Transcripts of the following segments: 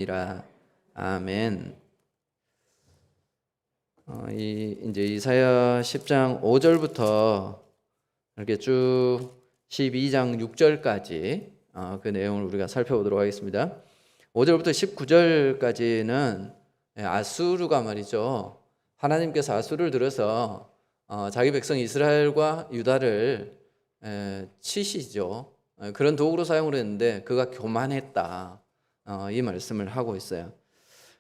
이라. 아멘. 이제 이사야 10장 5절부터 이렇게 쭉 12장 6절까지 그 내용을 우리가 살펴보도록 하겠습니다. 5절부터 19절까지는 아수르가 말이죠. 하나님께서 아수르를 들어서 자기 백성 이스라엘과 유다를 치시죠. 그런 도구로 사용을 했는데 그가 교만했다. 이 말씀을 하고 있어요.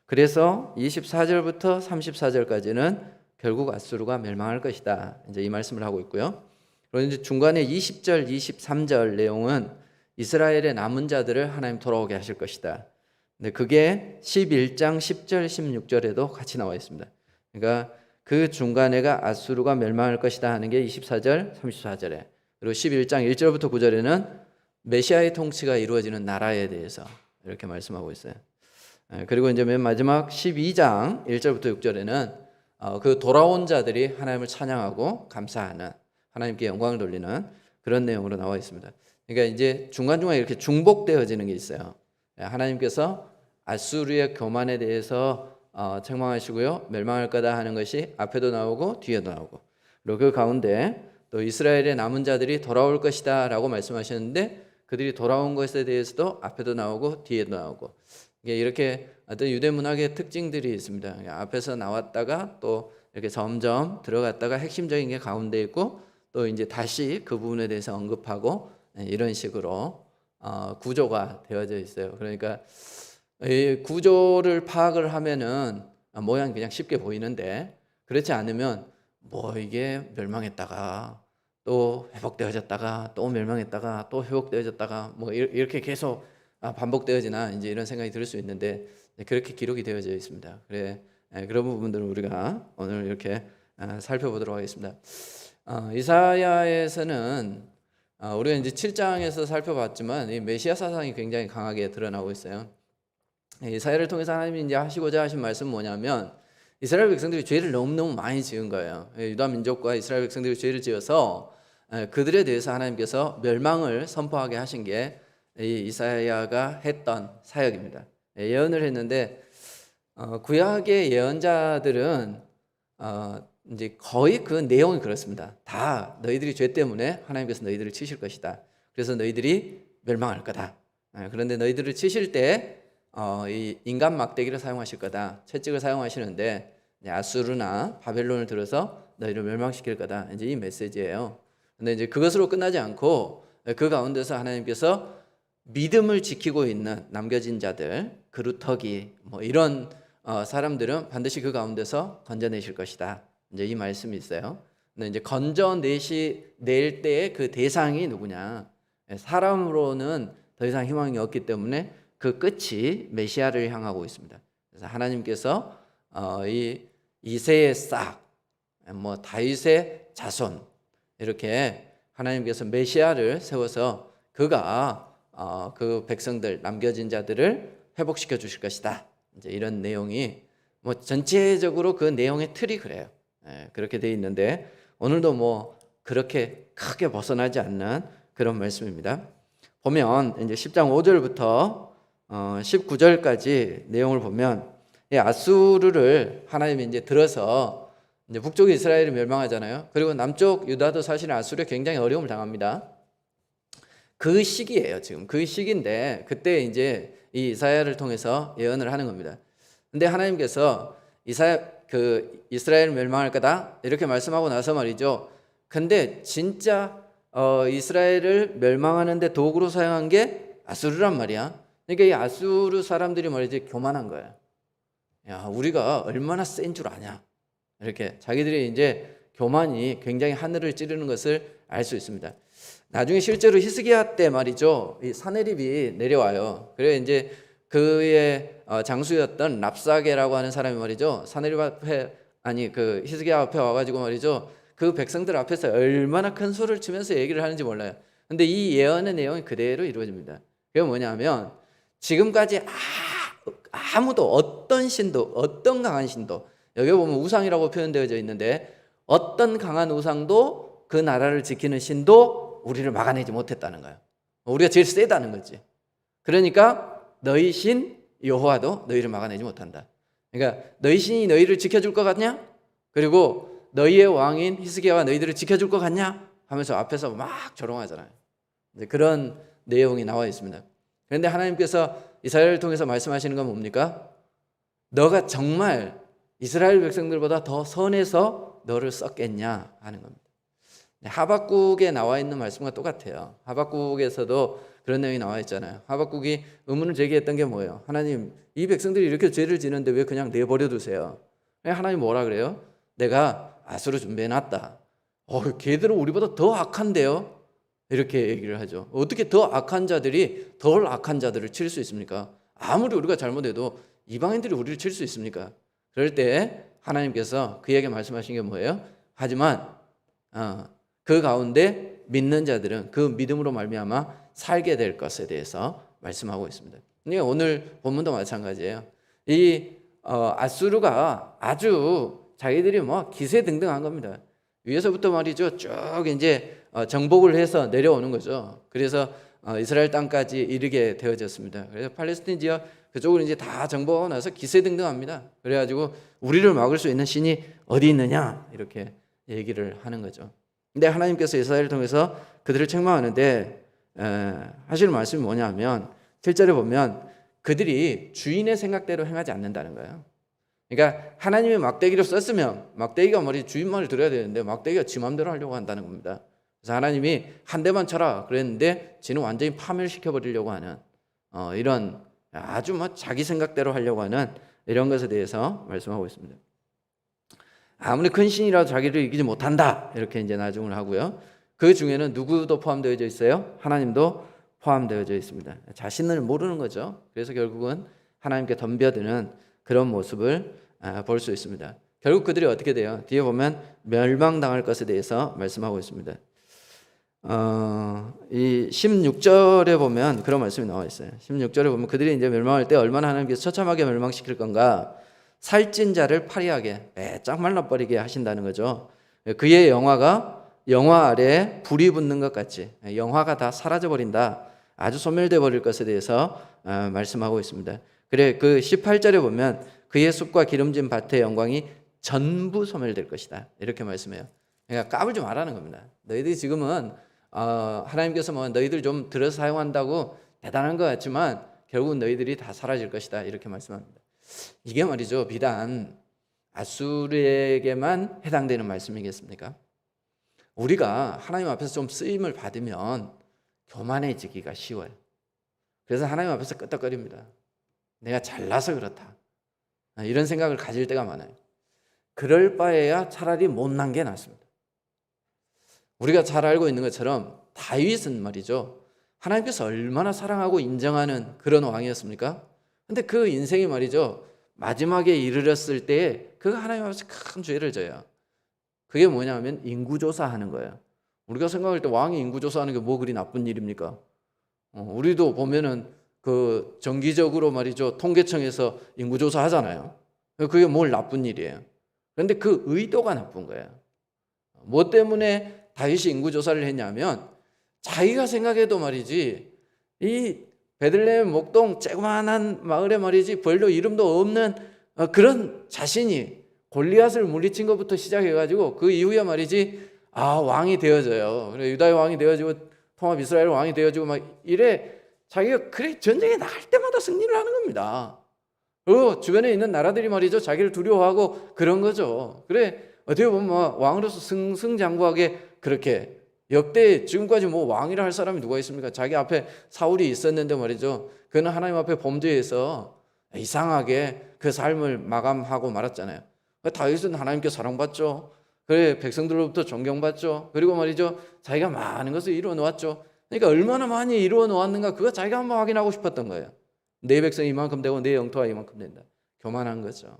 그래서 24절부터 34절까지는 결국 아수르가 멸망할 것이다. 이제 이 말씀을 하고 있고요. 그리고 이제 중간에 20절, 23절 내용은 이스라엘의 남은 자들을 하나님 돌아오게 하실 것이다. 근데 그게 11장 10절, 16절에도 같이 나와 있습니다. 그러니까 그 중간에가 아수르가 멸망할 것이다 하는 게 24절, 34절에, 그리고 11장 1절부터 9절에는 메시아의 통치가 이루어지는 나라에 대해서 이렇게 말씀하고 있어요. 그리고 이제 맨 마지막 12장 1절부터 6절에는 그 돌아온 자들이 하나님을 찬양하고 감사하는, 하나님께 영광을 돌리는 그런 내용으로 나와 있습니다. 그러니까 이제 중간중간에 이렇게 중복되어지는 게 있어요. 하나님께서 아수르의 교만에 대해서 책망하시고요, 멸망할 거다 하는 것이 앞에도 나오고 뒤에도 나오고, 그리고 그 가운데 또 이스라엘의 남은 자들이 돌아올 것이다 라고 말씀하셨는데 그들이 돌아온 것에 대해서도 앞에도 나오고 뒤에도 나오고, 이렇게 어떤 유대 문학의 특징들이 있습니다. 앞에서 나왔다가 또 이렇게 점점 들어갔다가 핵심적인 게 가운데 있고, 또 이제 다시 그 부분에 대해서 언급하고, 이런 식으로 구조가 되어져 있어요. 그러니까 이 구조를 파악을 하면은 모양이 그냥 쉽게 보이는데, 그렇지 않으면 뭐 이게 멸망했다가 또 회복되어졌다가 또 멸망했다가 또 회복되어졌다가 뭐 이렇게 계속 반복되어지나 이제 이런 생각이 들 수 있는데, 그렇게 기록이 되어져 있습니다. 그래, 그런 부분들을 우리가 오늘 이렇게 살펴보도록 하겠습니다. 이사야에서는 우리가 이제 7장에서 살펴봤지만 이 메시아 사상이 굉장히 강하게 드러나고 있어요. 이사야를 통해서 하나님이 이제 하시고자 하신 말씀은 뭐냐면, 이스라엘 백성들이 죄를 너무너무 많이 지은 거예요. 유다 민족과 이스라엘 백성들이 죄를 지어서 그들에 대해서 하나님께서 멸망을 선포하게 하신 게 이 이사야가 했던 사역입니다. 예언을 했는데 구약의 예언자들은 이제 거의 그 내용이 그렇습니다. 다 너희들이 죄 때문에 하나님께서 너희들을 치실 것이다. 그래서 너희들이 멸망할 거다. 그런데 너희들을 치실 때 이 인간 막대기를 사용하실 거다. 채찍을 사용하시는데 아수르나 바벨론을 들어서 너희를 멸망시킬 거다. 이제 이 메시지예요. 근데 이제 그것으로 끝나지 않고 그 가운데서 하나님께서 믿음을 지키고 있는 남겨진 자들, 그루터기 뭐 이런 사람들은 반드시 그 가운데서 건져내실 것이다. 이제 이 말씀이 있어요. 근데 이제 건져낼 때의 그 대상이 누구냐? 사람으로는 더 이상 희망이 없기 때문에 그 끝이 메시아를 향하고 있습니다. 그래서 하나님께서 이 이새의 싹, 뭐 다윗의 자손, 이렇게 하나님께서 메시아를 세워서 그가 그 백성들, 남겨진 자들을 회복시켜 주실 것이다. 이제 이런 내용이 뭐 전체적으로 그 내용의 틀이 그래요. 그렇게 돼 있는데 오늘도 뭐 그렇게 크게 벗어나지 않는 그런 말씀입니다. 보면 이제 10장 5절부터 19절까지 내용을 보면, 아수르를 하나님이 이제 들어서 이제 북쪽 이스라엘이 멸망하잖아요. 그리고 남쪽 유다도 사실은 아수르에 굉장히 어려움을 당합니다. 그 시기예요. 지금 그 시기인데 그때 이제 이 이사야를 통해서 예언을 하는 겁니다. 근데 하나님께서 이스라엘 멸망할 거다 이렇게 말씀하고 나서 말이죠. 근데 진짜 이스라엘을 멸망하는데 도구로 사용한 게 아수르란 말이야. 그러니까 이 아수르 사람들이 말이지 교만한 거예요. 야, 우리가 얼마나 센 줄 아냐. 이렇게 자기들이 이제 교만이 굉장히 하늘을 찌르는 것을 알 수 있습니다. 나중에 실제로 히스기야 때 말이죠, 이 사네립이 내려와요. 그래 이제 그의 장수였던 랍사게라고 하는 사람이 말이죠, 사네립 앞에 그 히스기야 앞에 와가지고 말이죠, 그 백성들 앞에서 얼마나 큰 소리를 치면서 얘기를 하는지 몰라요. 근데 이 예언의 내용이 그대로 이루어집니다. 그게 뭐냐면, 지금까지 아무도 어떤 신도, 어떤 강한 신도, 여기 보면 우상이라고 표현되어져 있는데 어떤 강한 우상도 그 나라를 지키는 신도 우리를 막아내지 못했다는 거예요. 우리가 제일 세다는 거지. 그러니까 너희 신 여호와도 너희를 막아내지 못한다. 그러니까 너희 신이 너희를 지켜줄 것 같냐? 그리고 너희의 왕인 히스기야가 너희들을 지켜줄 것 같냐? 하면서 앞에서 막 조롱하잖아요. 그런 내용이 나와 있습니다. 그런데 하나님께서 이사야를 통해서 말씀하시는 건 뭡니까? 너가 정말 이스라엘 백성들보다 더 선해서 너를 썼겠냐 하는 겁니다. 하박국에 나와 있는 말씀과 똑같아요. 하박국에서도 그런 내용이 나와 있잖아요. 하박국이 의문을 제기했던 게 뭐예요? 하나님, 이 백성들이 이렇게 죄를 지는데 왜 그냥 내버려 두세요? 하나님 뭐라 그래요? 내가 아수르 준비해놨다. 걔들은 우리보다 더 악한데요? 이렇게 얘기를 하죠. 어떻게 더 악한 자들이 덜 악한 자들을 칠 수 있습니까? 아무리 우리가 잘못해도 이방인들이 우리를 칠 수 있습니까? 그럴 때 하나님께서 그에게 말씀하신 게 뭐예요? 하지만 그 가운데 믿는 자들은 그 믿음으로 말미암아 살게 될 것에 대해서 말씀하고 있습니다. 그러니까 오늘 본문도 마찬가지예요. 이 아수르가 아주 자기들이 뭐 기세등등한 겁니다. 위에서부터 말이죠, 쭉 이제 정복을 해서 내려오는 거죠. 그래서 이스라엘 땅까지 이르게 되어졌습니다. 그래서 팔레스틴 지역 그쪽으로 이제 다 정복하고 나서 기세등등합니다. 그래가지고 우리를 막을 수 있는 신이 어디 있느냐 이렇게 얘기를 하는 거죠. 근데 하나님께서 이스라엘을 통해서 그들을 책망하는데 하시는 말씀이 뭐냐면 7절에 보면 그들이 주인의 생각대로 행하지 않는다는 거예요. 그러니까 하나님이 막대기를 썼으면 막대기가 주인 말을 들어야 되는데 막대기가 지 맘대로 하려고 한다는 겁니다. 그래서 하나님이 한 대만 쳐라 그랬는데 지는 완전히 파멸시켜버리려고 하는 이런 아주 자기 생각대로 하려고 하는 이런 것에 대해서 말씀하고 있습니다. 아무리 큰 신이라도 자기를 이기지 못한다 이렇게 이제 나중을 하고요. 그 중에는 누구도 포함되어져 있어요? 하나님도 포함되어져 있습니다. 자신을 모르는 거죠. 그래서 결국은 하나님께 덤벼드는 그런 모습을 볼 수 있습니다. 결국 그들이 어떻게 돼요? 뒤에 보면 멸망당할 것에 대해서 말씀하고 있습니다. 이 16절에 보면 그런 말씀이 나와 있어요. 16절에 보면 그들이 이제 멸망할 때 얼마나 하나님께서 처참하게 멸망시킬 건가? 살찐 자를 파리하게 쫙 말라버리게 하신다는 거죠. 그의 영화 아래에 불이 붙는 것 같이 영화가 다 사라져버린다. 아주 소멸돼 버릴 것에 대해서 말씀하고 있습니다. 그래 그 18절에 보면 그의 숲과 기름진 밭의 영광이 전부 소멸될 것이다. 이렇게 말씀해요. 그러니까 까불지 말라는 겁니다. 너희들이 지금은 하나님께서 너희들 좀 들어서 사용한다고 대단한 것 같지만 결국은 너희들이 다 사라질 것이다. 이렇게 말씀합니다. 이게 말이죠. 비단 아수르에게만 해당되는 말씀이겠습니까? 우리가 하나님 앞에서 좀 쓰임을 받으면 교만해지기가 쉬워요. 그래서 하나님 앞에서 끄떡거립니다. 내가 잘나서 그렇다. 이런 생각을 가질 때가 많아요. 그럴 바에야 차라리 못난 게 낫습니다. 우리가 잘 알고 있는 것처럼 다윗은 말이죠. 하나님께서 얼마나 사랑하고 인정하는 그런 왕이었습니까? 근데 그 인생이 말이죠. 마지막에 이르렀을 때 그가 하나님 앞에서 큰 죄를 져요. 그게 뭐냐면 인구조사하는 거예요. 우리가 생각할 때 왕이 인구조사하는 게 뭐 그리 나쁜 일입니까? 우리도 보면은 그 정기적으로 말이죠. 통계청에서 인구조사 하잖아요. 그게 뭘 나쁜 일이에요. 그런데 그 의도가 나쁜 거예요. 뭐 때문에 다윗이 인구조사를 했냐면 자기가 생각해도 말이지 이 베들레헴 목동 쬐그만한 마을에 말이지 별로 이름도 없는 그런 자신이 골리앗을 물리친 것부터 시작해가지고 그 이후에 말이지 왕이 되어져요. 그래 유다의 왕이 되어지고 통합 이스라엘 왕이 되어지고 막 이래 자기가 그래 전쟁에 나갈 때마다 승리를 하는 겁니다. 그리고 주변에 있는 나라들이 말이죠 자기를 두려워하고 그런 거죠. 그래 어떻게 보면 왕으로서 승승장구하게 그렇게 역대 지금까지 왕이라 할 사람이 누가 있습니까? 자기 앞에 사울이 있었는데 말이죠. 그는 하나님 앞에 범죄해서 이상하게 그 삶을 마감하고 말았잖아요. 다윗은 하나님께 사랑받죠. 그래 백성들로부터 존경받죠. 그리고 말이죠 자기가 많은 것을 이루어 놓았죠. 그러니까 얼마나 많이 이루어 놓았는가 그거 자기가 한번 확인하고 싶었던 거예요. 내 백성이 이만큼 되고 내 영토가 이만큼 된다. 교만한 거죠.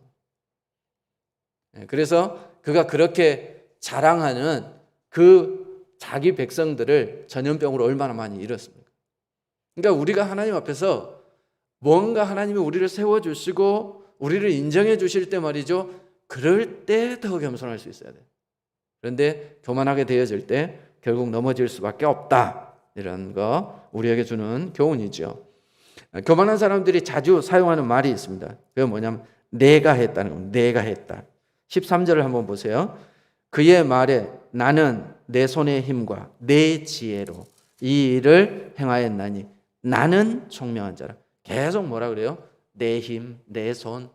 그래서 그가 그렇게 자랑하는 그 자기 백성들을 전염병으로 얼마나 많이 잃었습니까? 그러니까 우리가 하나님 앞에서 뭔가 하나님이 우리를 세워주시고 우리를 인정해 주실 때 말이죠. 그럴 때 더 겸손할 수 있어야 돼요. 그런데 교만하게 되어질 때 결국 넘어질 수밖에 없다. 이런 거 우리에게 주는 교훈이죠. 교만한 사람들이 자주 사용하는 말이 있습니다. 그게 뭐냐면 내가 했다는 겁니다. 내가 했다. 13절을 한번 보세요. 그의 말에 나는 내 손의 힘과 내 지혜로 이 일을 행하였나니 나는 총명한 자라. 계속 뭐라 그래요? 내 힘, 내 손,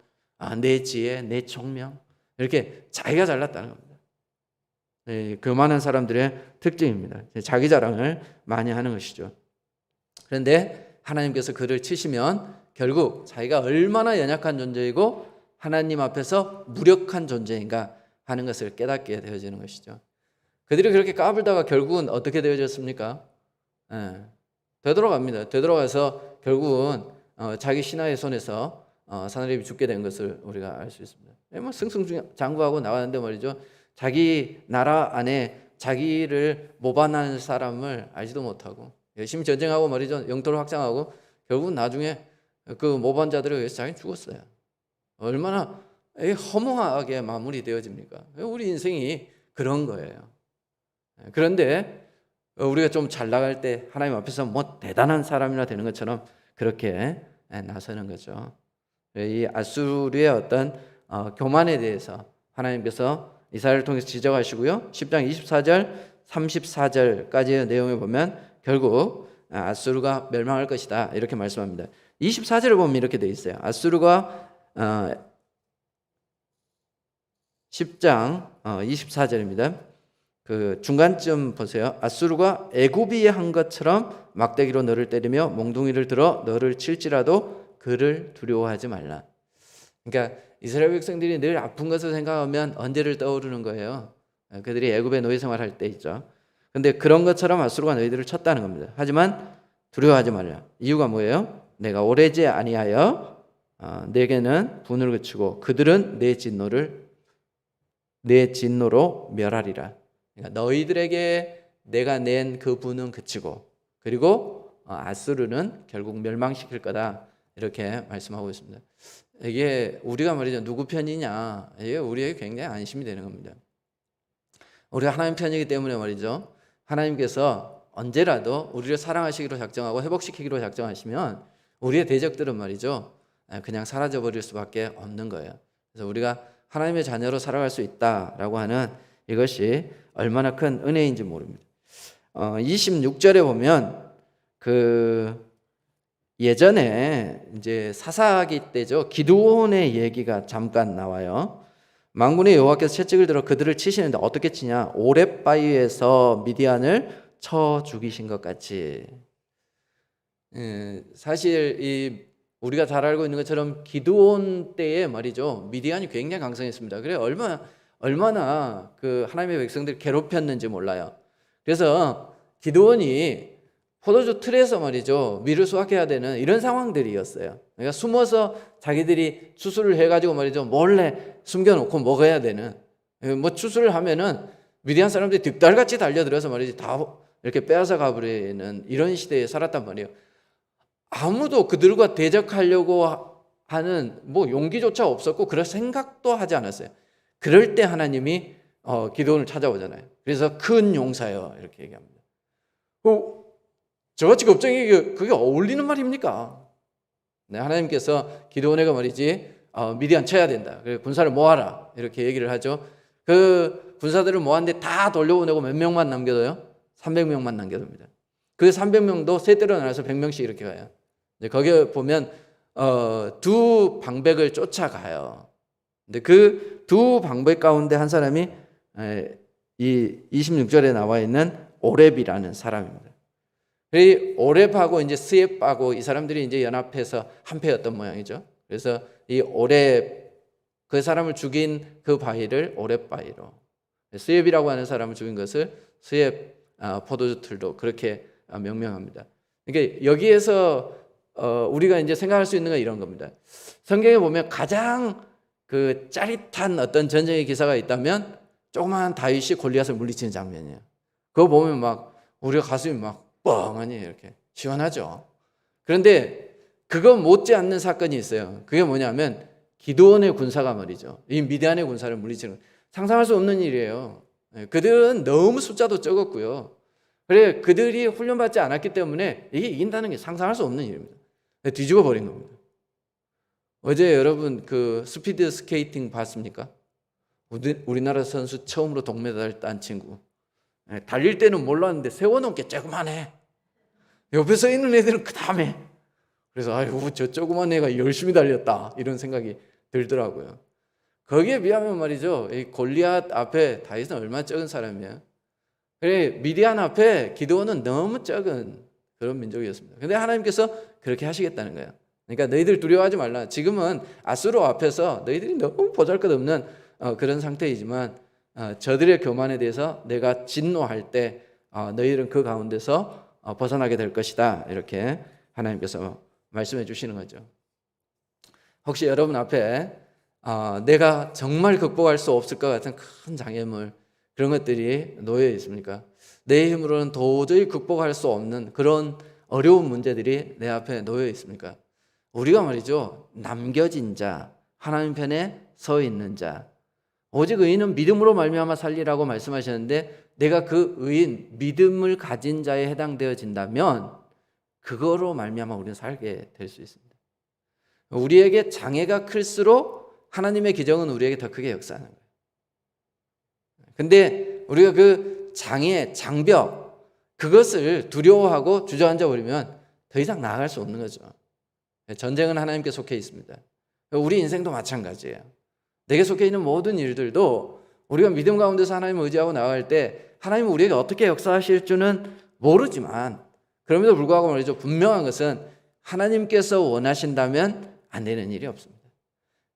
내 지혜, 내 총명. 이렇게 자기가 잘났다는 겁니다. 교만한 사람들의 특징입니다. 자기 자랑을 많이 하는 것이죠. 그런데 하나님께서 그를 치시면 결국 자기가 얼마나 연약한 존재이고 하나님 앞에서 무력한 존재인가 하는 것을 깨닫게 되어지는 것이죠. 그들이 그렇게 까불다가 결국은 어떻게 되어졌습니까? 되돌아갑니다. 되돌아가서 결국은 자기 신하의 손에서 사나립이 죽게 된 것을 우리가 알 수 있습니다. 뭐 승승장구하고 나가는데 말이죠. 자기 나라 안에 자기를 모반하는 사람을 알지도 못하고 열심히 전쟁하고 말이죠. 영토를 확장하고 결국은 나중에 그 모반자들에 의해서 자기는 죽었어요. 얼마나 허무하게 마무리되어집니까? 우리 인생이 그런 거예요. 그런데 우리가 좀 잘 나갈 때 하나님 앞에서 뭐 대단한 사람이나 되는 것처럼 그렇게 나서는 거죠. 이 아수르의 어떤 교만에 대해서 하나님께서 이사야를 통해서 지적하시고요. 10장 24절 34절까지의 내용을 보면 결국 아수르가 멸망할 것이다 이렇게 말씀합니다. 24절을 보면 이렇게 되어 있어요. 아수르가 10장 24절입니다. 그 중간쯤 보세요. 아수르가 애굽이 한 것처럼 막대기로 너를 때리며 몽둥이를 들어 너를 칠지라도 그를 두려워하지 말라. 그러니까 이스라엘 백성들이 늘 아픈 것을 생각하면 언제를 떠오르는 거예요. 그들이 애굽의 노예 생활할 때 있죠. 근데 그런 것처럼 아수르가 너희들을 쳤다는 겁니다. 하지만 두려워하지 말라. 이유가 뭐예요? 내가 오래지 아니하여 내게는 분을 그치고 그들은 내 진노로 멸하리라. 그러니까 너희들에게 내가 낸 그 분은 그치고 그리고 아수르는 결국 멸망시킬 거다 이렇게 말씀하고 있습니다. 이게 우리가 말이죠 누구 편이냐 이게 우리에게 굉장히 안심이 되는 겁니다. 우리가 하나님 편이기 때문에 말이죠 하나님께서 언제라도 우리를 사랑하시기로 작정하고 회복시키기로 작정하시면 우리의 대적들은 말이죠 그냥 사라져버릴 수밖에 없는 거예요. 그래서 우리가 하나님의 자녀로 살아갈 수 있다라고 하는 이것이 얼마나 큰 은혜인지 모릅니다. 26절에 보면 그 예전에 이제 사사기 때죠. 기드온의 얘기가 잠깐 나와요. 만군의 여호와께서 채찍을 들어 그들을 치시는데 어떻게 치냐? 오렙바위에서 미디안을 쳐 죽이신 것 같이. 사실 이 우리가 잘 알고 있는 것처럼 기드온 때에 말이죠. 미디안이 굉장히 강성했습니다. 그래 얼마나 그 하나님의 백성들을 괴롭혔는지 몰라요. 그래서 기드온이 포도주 틀에서 말이죠 밀을 수확해야 되는 이런 상황들이었어요. 그러니까 숨어서 자기들이 추수를 해가지고 말이죠 몰래 숨겨놓고 먹어야 되는 뭐 추수를 하면은 미디안 사람들이 득달같이 달려들어서 말이지 다 이렇게 빼앗아 가버리는 이런 시대에 살았단 말이에요. 아무도 그들과 대적하려고 하는 뭐 용기조차 없었고 그럴 생각도 하지 않았어요. 그럴 때 하나님이 기드온을 찾아오잖아요. 그래서 큰 용사여 이렇게 얘기합니다. 저같이 겁쟁이 그게 어울리는 말입니까? 네, 하나님께서 기드온에게 말이지 미디안 쳐야 된다. 그래서 군사를 모아라 이렇게 얘기를 하죠. 그 군사들을 모았는데 다 돌려보내고 몇 명만 남겨둬요? 300명만 남겨둡니다. 그 300명도 세 때로 나눠서 100명씩 이렇게 가요. 거기에 보면 두 방백을 쫓아가요. 근데 그 두 방백 가운데 한 사람이 이 26절에 나와 있는 오렙이라는 사람입니다. 이 오렙하고 이제 스옙하고 이 사람들이 이제 연합해서 한패였던 모양이죠. 그래서 이 오렙 그 사람을 죽인 그 바위를 오렙 바위로, 스옙이라고 하는 사람을 죽인 것을 스옙 포도주 틀도 그렇게 명명합니다. 그러니까 여기에서 우리가 이제 생각할 수 있는 건 이런 겁니다. 성경에 보면 가장 그 짜릿한 어떤 전쟁의 기사가 있다면 조그마한 다윗이 골리앗을 물리치는 장면이에요. 그거 보면 막 우리가 가슴이 막 뻥하니 이렇게 시원하죠. 그런데 그거 못지않는 사건이 있어요. 그게 뭐냐면 기드온의 군사가 말이죠. 이 미디안의 군사를 물리치는 상상할 수 없는 일이에요. 그들은 너무 숫자도 적었고요. 그래 그들이 훈련받지 않았기 때문에 이게 이긴다는 게 상상할 수 없는 일입니다. 뒤집어 버린 겁니다. 어제 여러분 그 스피드 스케이팅 봤습니까? 우리나라 선수 처음으로 동메달 딴 친구. 달릴 때는 몰랐는데 세워놓은 게 조그만해. 옆에 서 있는 애들은 그 다음에. 그래서 아이고 저 조그만 애가 열심히 달렸다 이런 생각이 들더라고요. 거기에 비하면 말이죠, 이 골리앗 앞에 다윗은 얼마나 적은 사람이에요. 그래 미디안 앞에 기드온은 너무 적은 그런 민족이었습니다. 근데 하나님께서 그렇게 하시겠다는 거예요. 그러니까 너희들 두려워하지 말라. 지금은 아수르 앞에서 너희들이 너무 보잘것없는 그런 상태이지만 저들의 교만에 대해서 내가 진노할 때 너희들은 그 가운데서 벗어나게 될 것이다. 이렇게 하나님께서 말씀해 주시는 거죠. 혹시 여러분 앞에 내가 정말 극복할 수 없을 것 같은 큰 장애물 그런 것들이 놓여 있습니까? 내 힘으로는 도저히 극복할 수 없는 그런 어려운 문제들이 내 앞에 놓여 있습니까? 우리가 말이죠, 남겨진 자, 하나님 편에 서 있는 자, 오직 의인은 믿음으로 말미암아 살리라고 말씀하셨는데 내가 그 의인, 믿음을 가진 자에 해당되어진다면 그거로 말미암아 우리는 살게 될 수 있습니다. 우리에게 장애가 클수록 하나님의 기적은 우리에게 더 크게 역사하는 거예요. 근데 우리가 그 장애, 장벽 그것을 두려워하고 주저앉아 버리면 더 이상 나아갈 수 없는 거죠. 전쟁은 하나님께 속해 있습니다. 우리 인생도 마찬가지예요. 내게 속해 있는 모든 일들도 우리가 믿음 가운데서 하나님을 의지하고 나아갈 때 하나님은 우리에게 어떻게 역사하실 줄은 모르지만 그럼에도 불구하고 말이죠, 분명한 것은 하나님께서 원하신다면 안 되는 일이 없습니다.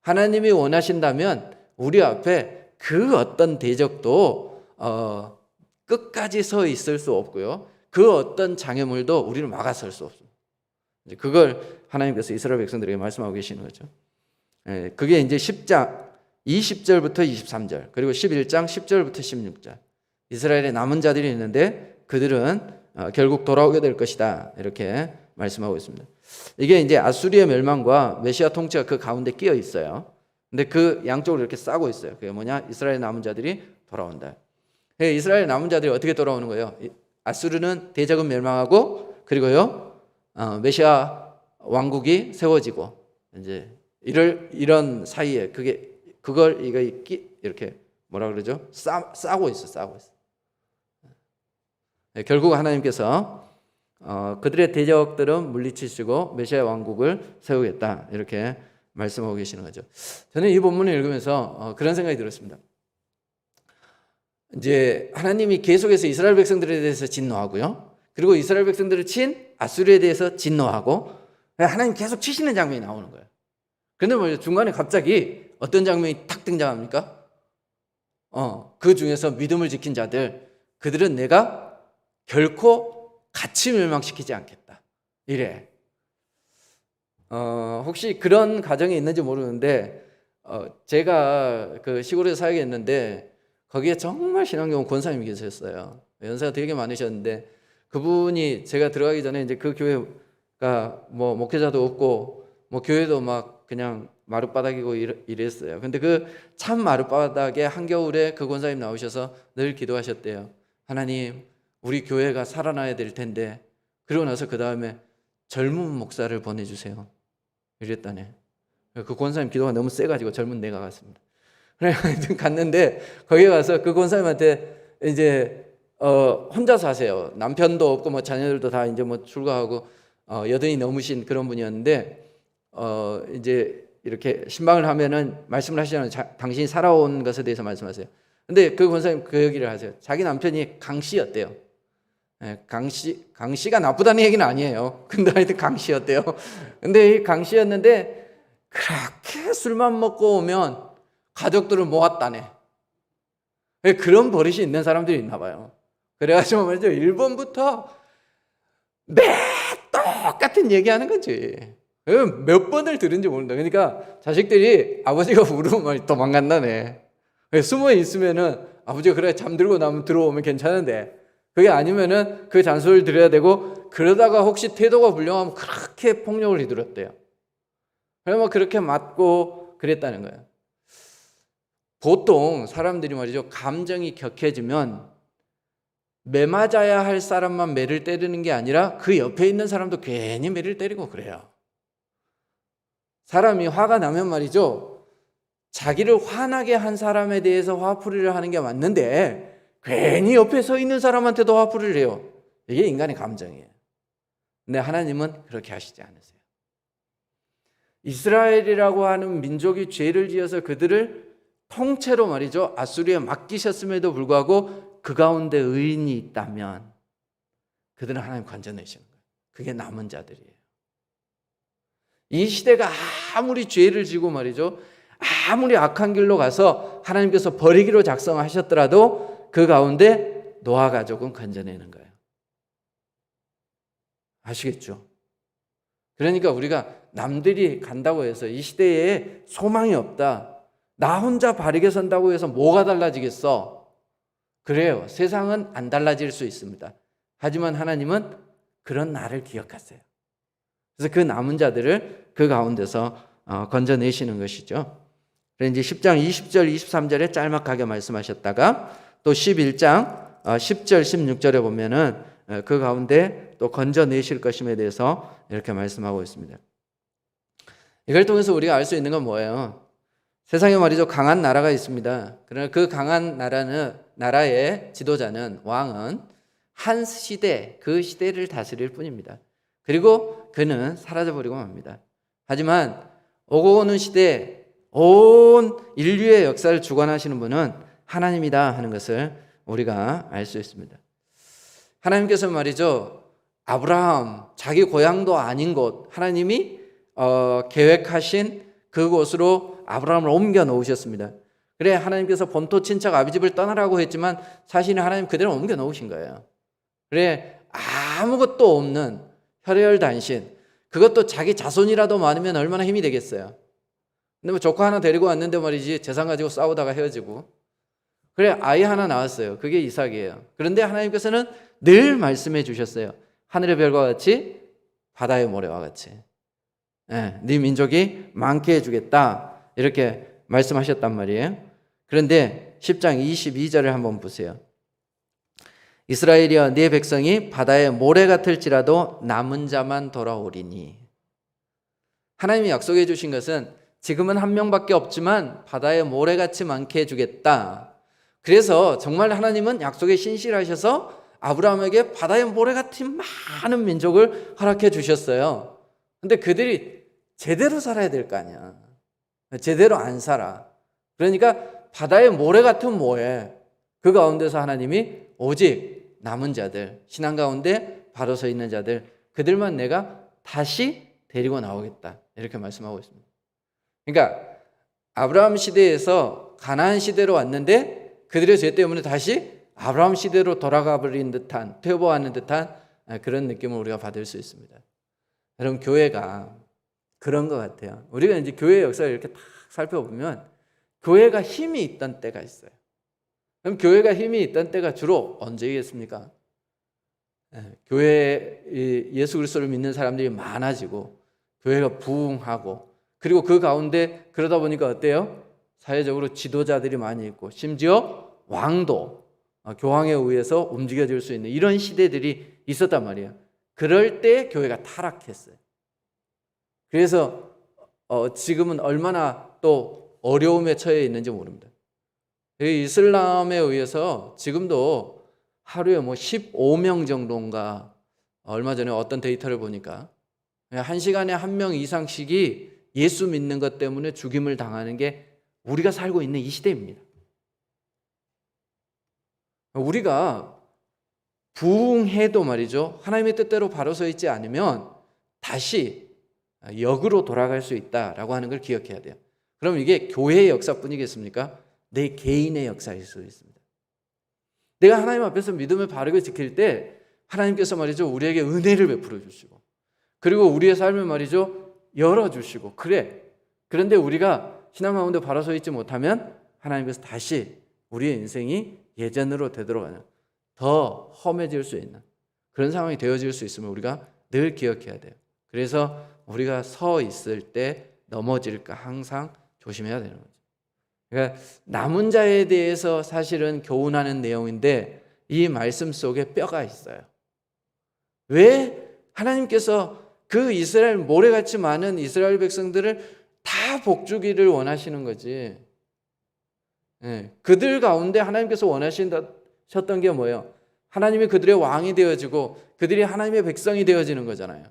하나님이 원하신다면 우리 앞에 그 어떤 대적도 끝까지 서 있을 수 없고요, 그 어떤 장애물도 우리를 막아설 수 없습니다. 그걸 하나님께서 이스라엘 백성들에게 말씀하고 계시는 거죠. 그게 이제 10장 20절부터 23절 그리고 11장 10절부터 16절 이스라엘의 남은 자들이 있는데 그들은 결국 돌아오게 될 것이다 이렇게 말씀하고 있습니다. 이게 이제 아수리의 멸망과 메시아 통치가 그 가운데 끼어 있어요. 근데 그 양쪽으로 이렇게 싸고 있어요. 그게 뭐냐? 이스라엘 남은 자들이 돌아온다. 이스라엘 남은 자들이 어떻게 돌아오는 거예요? 아수르는 대적은 멸망하고 그리고요 메시아 왕국이 세워지고 이제 이런 사이에 그걸 이렇게 뭐라 그러죠? 싸고 있어. 결국 하나님께서 그들의 대적들은 물리치시고 메시아 왕국을 세우겠다 이렇게 말씀하고 계시는 거죠. 저는 이 본문을 읽으면서 그런 생각이 들었습니다. 이제 하나님이 계속해서 이스라엘 백성들에 대해서 진노하고요, 그리고 이스라엘 백성들을 친 아수르에 대해서 진노하고 하나님 계속 치시는 장면이 나오는 거예요. 그런데 뭐 중간에 갑자기 어떤 장면이 탁 등장합니까? 그 중에서 믿음을 지킨 자들, 그들은 내가 결코 같이 멸망시키지 않겠다. 이래. 혹시 그런 가정이 있는지 모르는데, 제가 그 시골에서 살게 했는데, 거기에 정말 신앙적인 권사님이 계셨어요. 연세가 되게 많으셨는데, 그분이 제가 들어가기 전에 이제 그 교회가 뭐 목회자도 없고, 뭐 교회도 막 그냥 마룻바닥이고 이랬어요. 근데 그 참 마룻바닥에 한겨울에 그 권사님 나오셔서 늘 기도하셨대요. 하나님, 우리 교회가 살아나야 될 텐데, 그러고 나서 그 다음에 젊은 목사를 보내주세요. 이랬다네. 그 권사님 기도가 너무 세가지고 젊은 내가 갔습니다. 그래 갔는데 거기 가서 그 권사님한테 이제 혼자 사세요. 남편도 없고 뭐 자녀들도 다 이제 뭐 출가하고 여든이 넘으신 그런 분이었는데 이제 이렇게 신방을 하면은 말씀을 하시잖아요. 당신이 살아온 것에 대해서 말씀하세요. 근데 그 권사님 그 얘기를 하세요. 자기 남편이 강씨였대요. 강씨가 나쁘다는 얘기는 아니에요. 근데 하여튼 강씨였대요. 근데 이 강씨였는데 그렇게 술만 먹고 오면 가족들을 모았다네. 그런 버릇이 있는 사람들이 있나 봐요. 그래가지고 말이죠, 1번부터 매 똑같은 얘기하는 거지. 몇 번을 들은지 모른다. 그러니까 자식들이 아버지가 부르면 도망간다네. 숨어 있으면은 아버지가 그래 잠들고 나면 들어오면 괜찮은데, 그게 아니면은 그 잔소리를 들어야 되고, 그러다가 혹시 태도가 불량하면 그렇게 폭력을 휘두르었대요. 그래서 뭐 그렇게 맞고 그랬다는 거예요. 보통 사람들이 말이죠, 감정이 격해지면 매 맞아야 할 사람만 매를 때리는 게 아니라 그 옆에 있는 사람도 괜히 매를 때리고 그래요. 사람이 화가 나면 말이죠, 자기를 화나게 한 사람에 대해서 화풀이를 하는 게 맞는데 괜히 옆에 서 있는 사람한테도 화풀이를 해요. 이게 인간의 감정이에요. 근데 하나님은 그렇게 하시지 않으세요. 이스라엘이라고 하는 민족이 죄를 지어서 그들을 통째로 말이죠, 아수리에 맡기셨음에도 불구하고 그 가운데 의인이 있다면 그들은 하나님 건져내시는 거예요. 그게 남은 자들이에요. 이 시대가 아무리 죄를 지고 말이죠, 아무리 악한 길로 가서 하나님께서 버리기로 작성하셨더라도 그 가운데 노아 가족은 건져내는 거예요. 아시겠죠? 그러니까 우리가 남들이 간다고 해서 이 시대에 소망이 없다, 나 혼자 바르게 선다고 해서 뭐가 달라지겠어? 그래요. 세상은 안 달라질 수 있습니다. 하지만 하나님은 그런 나를 기억하세요. 그래서 그 남은 자들을 그 가운데서 건져내시는 것이죠. 그래서 이제 10장 20절 23절에 짤막하게 말씀하셨다가 또 11장 10절 16절에 보면은 그 가운데 또 건져내실 것임에 대해서 이렇게 말씀하고 있습니다. 이걸 통해서 우리가 알 수 있는 건 뭐예요? 세상에 말이죠, 강한 나라가 있습니다. 그러나 그 강한 나라의 지도자는, 왕은 한 시대, 그 시대를 다스릴 뿐입니다. 그리고 그는 사라져버리고 맙니다. 하지만 오고 오는 시대 온 인류의 역사를 주관하시는 분은 하나님이다 하는 것을 우리가 알 수 있습니다. 하나님께서 말이죠, 아브라함 자기 고향도 아닌 곳, 하나님이 계획하신 그곳으로 아브라함을 옮겨 놓으셨습니다. 그래, 하나님께서 본토 친척 아비집을 떠나라고 했지만 사실은 하나님 그대로 옮겨 놓으신 거예요. 그래, 아무것도 없는 혈혈단신, 그것도 자기 자손이라도 많으면 얼마나 힘이 되겠어요. 근데 뭐 조카 하나 데리고 왔는데 말이지, 재산 가지고 싸우다가 헤어지고, 그래, 아이 하나 낳았어요. 그게 이삭이에요. 그런데 하나님께서는 늘 말씀해 주셨어요. 하늘의 별과 같이 바다의 모래와 같이 네 민족이 많게 해주겠다, 이렇게 말씀하셨단 말이에요. 그런데 10장 22절을 한번 보세요. 이스라엘이여, 네 백성이 바다의 모래 같을지라도 남은 자만 돌아오리니. 하나님이 약속해 주신 것은 지금은 한 명밖에 없지만 바다의 모래같이 많게 해주겠다. 그래서 정말 하나님은 약속에 신실하셔서 아브라함에게 바다의 모래 같은 많은 민족을 허락해 주셨어요. 근데 그들이 제대로 살아야 될 거 아니야. 제대로 안 살아. 그러니까 바다의 모래 같은 뭐해? 그 가운데서 하나님이 오직 남은 자들, 신앙 가운데 바로 서 있는 자들, 그들만 내가 다시 데리고 나오겠다, 이렇게 말씀하고 있습니다. 그러니까 아브라함 시대에서 가나안 시대로 왔는데 그들의 죄 때문에 다시 아브라함 시대로 돌아가 버린 듯한, 퇴보하는 듯한 그런 느낌을 우리가 받을 수 있습니다. 여러분, 교회가 그런 것 같아요. 우리가 이제 교회 역사를 이렇게 딱 살펴보면 교회가 힘이 있던 때가 있어요. 그럼 교회가 힘이 있던 때가 주로 언제겠습니까? 교회 예수 그리스도를 믿는 사람들이 많아지고 교회가 부흥하고, 그리고 그 가운데 그러다 보니까 어때요? 사회적으로 지도자들이 많이 있고 심지어 왕도 교황에 의해서 움직여질 수 있는 이런 시대들이 있었단 말이에요. 그럴 때 교회가 타락했어요. 그래서 지금은 얼마나 또 어려움에 처해 있는지 모릅니다. 이슬람에 의해서 지금도 하루에 뭐 15명 정도인가, 얼마 전에 어떤 데이터를 보니까 한 시간에 한 명 이상씩이 예수 믿는 것 때문에 죽임을 당하는 게 우리가 살고 있는 이 시대입니다. 우리가 부흥해도 말이죠, 하나님의 뜻대로 바로 서 있지 않으면 다시 역으로 돌아갈 수 있다라고 하는 걸 기억해야 돼요. 그럼 이게 교회의 역사뿐이겠습니까? 내 개인의 역사일 수 있습니다. 내가 하나님 앞에서 믿음을 바르게 지킬 때 하나님께서 말이죠, 우리에게 은혜를 베풀어 주시고, 그리고 우리의 삶을 말이죠, 열어주시고, 그런데 우리가 신앙 가운데 바로 서 있지 못하면 하나님께서 다시 우리의 인생이 예전으로 되돌아가는, 더 험해질 수 있는 그런 상황이 되어질 수 있음을 우리가 늘 기억해야 돼요. 그래서 우리가 서 있을 때 넘어질까 항상 조심해야 되는 거죠. 그러니까 남은 자에 대해서 사실은 교훈하는 내용인데 이 말씀 속에 뼈가 있어요. 왜 하나님께서 그 이스라엘 모래같이 많은 이스라엘 백성들을 다 복주기를 원하시는 거지. 예, 그들 가운데 하나님께서 원하셨던 게 뭐예요? 하나님이 그들의 왕이 되어지고 그들이 하나님의 백성이 되어지는 거잖아요.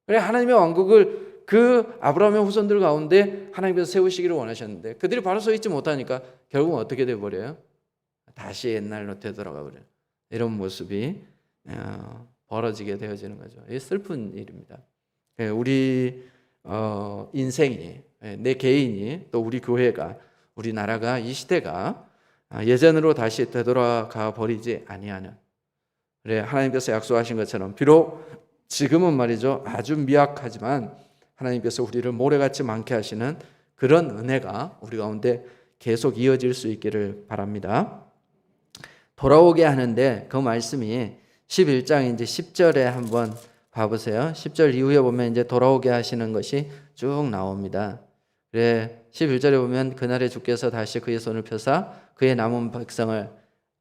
그래 하나님의 왕국을 그 아브라함의 후손들 가운데 하나님께서 세우시기를 원하셨는데 그들이 바로 서 있지 못하니까 결국은 어떻게 돼버려요? 다시 옛날로 되돌아가 버려요. 이런 모습이 벌어지게 되어지는 거죠. 이 슬픈 일입니다. 우리 인생이, 내 개인이, 또 우리 교회가, 우리나라가, 이 시대가 예전으로 다시 되돌아가 버리지 아니하는, 그래 하나님께서 약속하신 것처럼 비록 지금은 말이죠 아주 미약하지만 하나님께서 우리를 모래같이 많게 하시는 그런 은혜가 우리 가운데 계속 이어질 수 있기를 바랍니다. 돌아오게 하는데 그 말씀이 11장 이제 10절에 한번 봐보세요. 10절 이후에 보면 이제 돌아오게 하시는 것이 쭉 나옵니다. 그래 11절에 보면 그날에 주께서 다시 그의 손을 펴사 그의 남은 백성을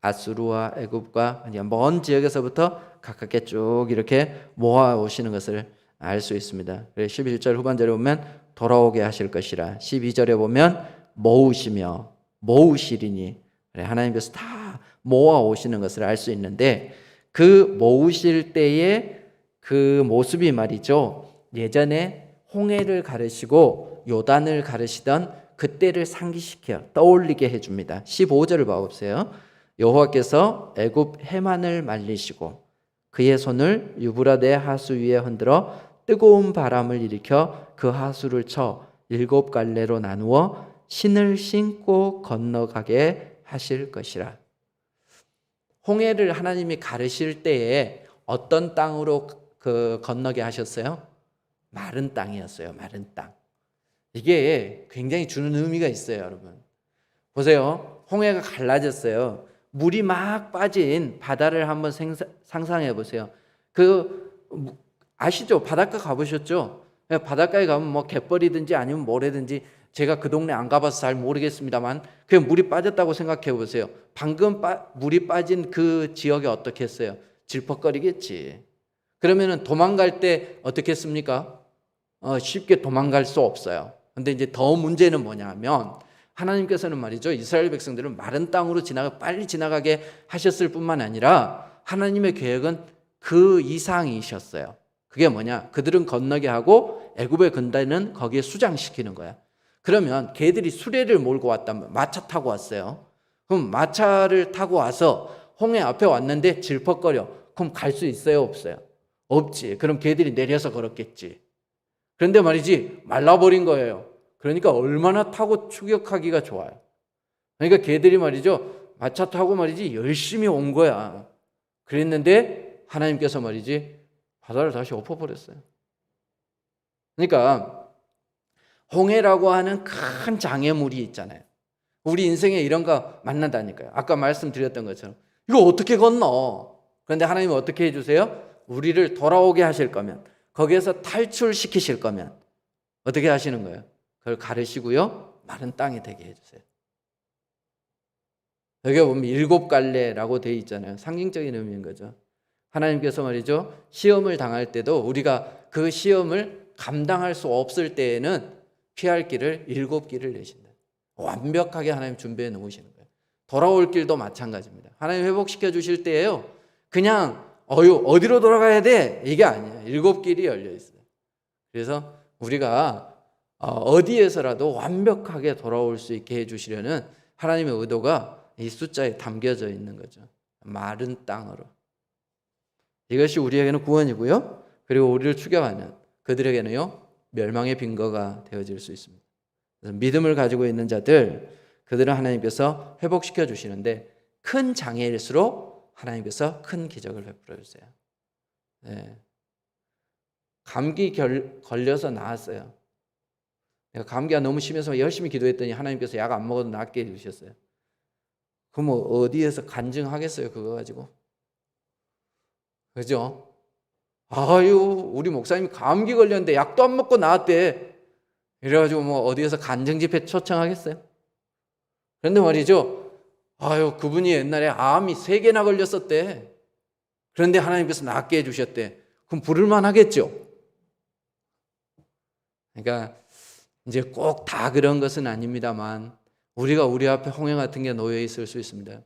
아수르와 애굽과 먼 지역에서부터 가깝게 쭉 이렇게 모아 오시는 것을 알 수 있습니다. 그래 11절 후반절에 보면 돌아오게 하실 것이라 12절에 보면 모으시며 모으시리니 그래 하나님께서 다 모아 오시는 것을 알 수 있는데 그 모으실 때의 그 모습이 말이죠. 예전에 홍해를 가르시고 요단을 가르시던 그때를 상기시켜 떠올리게 해줍니다. 15절을 봐보세요. 여호와께서 애굽 해만을 말리시고 그의 손을 유브라데 하수 위에 흔들어 뜨거운 바람을 일으켜 그 하수를 쳐 7갈래로 나누어 신을 신고 건너가게 하실 것이라. 홍해를 하나님이 가르실 때에 어떤 땅으로 건너게 하셨어요? 마른 땅이었어요. 마른 땅. 이게 굉장히 주는 의미가 있어요, 여러분. 보세요. 홍해가 갈라졌어요. 물이 막 빠진 바다를 한번 상상해 보세요. 아시죠? 바닷가 가보셨죠? 바닷가에 가면 뭐 갯벌이든지 아니면 모래든지 제가 그 동네 안 가봐서 잘 모르겠습니다만 그냥 물이 빠졌다고 생각해 보세요. 방금 물이 빠진 그 지역이 어떻게 했어요? 질퍽거리겠지. 그러면은 도망갈 때 어떻게 했습니까? 쉽게 도망갈 수 없어요. 근데 이제 더 문제는 뭐냐면 하나님께서는 말이죠. 이스라엘 백성들을 마른 땅으로 빨리 지나가게 하셨을 뿐만 아니라 하나님의 계획은 그 이상이셨어요. 그게 뭐냐? 그들은 건너게 하고 애굽의 군대는 거기에 수장시키는 거야. 그러면 걔들이 수레를 몰고 왔다면 마차 타고 왔어요. 그럼 마차를 타고 와서 홍해 앞에 왔는데 질퍽거려. 그럼 갈 수 있어요? 없어요? 없지. 그럼 걔들이 내려서 걸었겠지. 그런데 말이지 말라버린 거예요. 그러니까 얼마나 타고 추격하기가 좋아요. 그러니까 걔들이 말이죠 마차 타고 말이지 열심히 온 거야. 그랬는데 하나님께서 말이지 바다를 다시 엎어버렸어요. 그러니까 홍해라고 하는 큰 장애물이 있잖아요. 우리 인생에 이런 거 만난다니까요. 아까 말씀드렸던 것처럼 이거 어떻게 건너? 그런데 하나님은 어떻게 해주세요? 우리를 돌아오게 하실 거면, 거기에서 탈출시키실 거면 어떻게 하시는 거예요? 그걸 가르시고요 마른 땅이 되게 해주세요. 여기 보면 7갈래라고 되어 있잖아요. 상징적인 의미인 거죠. 하나님께서 말이죠 시험을 당할 때도 우리가 그 시험을 감당할 수 없을 때에는 피할 길을 7길을 내신다. 완벽하게 하나님 준비해 놓으시는 거예요. 돌아올 길도 마찬가지입니다. 하나님 회복시켜 주실 때에요 그냥 어디로 돌아가야 돼? 이게 아니에요. 7길이 열려 있어요. 그래서 우리가 어디에서라도 완벽하게 돌아올 수 있게 해주시려는 하나님의 의도가 이 숫자에 담겨져 있는 거죠. 마른 땅으로. 이것이 우리에게는 구원이고요. 그리고 우리를 추격하는 그들에게는요 멸망의 빈거가 되어질 수 있습니다. 그래서 믿음을 가지고 있는 자들, 그들은 하나님께서 회복시켜 주시는데 큰 장애일수록 하나님께서 큰 기적을 베풀어 주세요. 네. 감기 걸려서 나았어요. 내가 감기가 너무 심해서 열심히 기도했더니 하나님께서 약 안 먹어도 낫게 해주셨어요. 그럼 뭐 어디에서 간증하겠어요 그거 가지고? 그죠? 우리 목사님이 감기 걸렸는데 약도 안 먹고 나았대. 이래가지고 뭐 어디에서 간증 집회 초청하겠어요? 그런데 말이죠. 그분이 옛날에 암이 3개나 걸렸었대. 그런데 하나님께서 낫게 해주셨대. 그럼 부를만 하겠죠? 그러니까 이제 꼭 다 그런 것은 아닙니다만 우리가 우리 앞에 홍해 같은 게 놓여 있을 수 있습니다.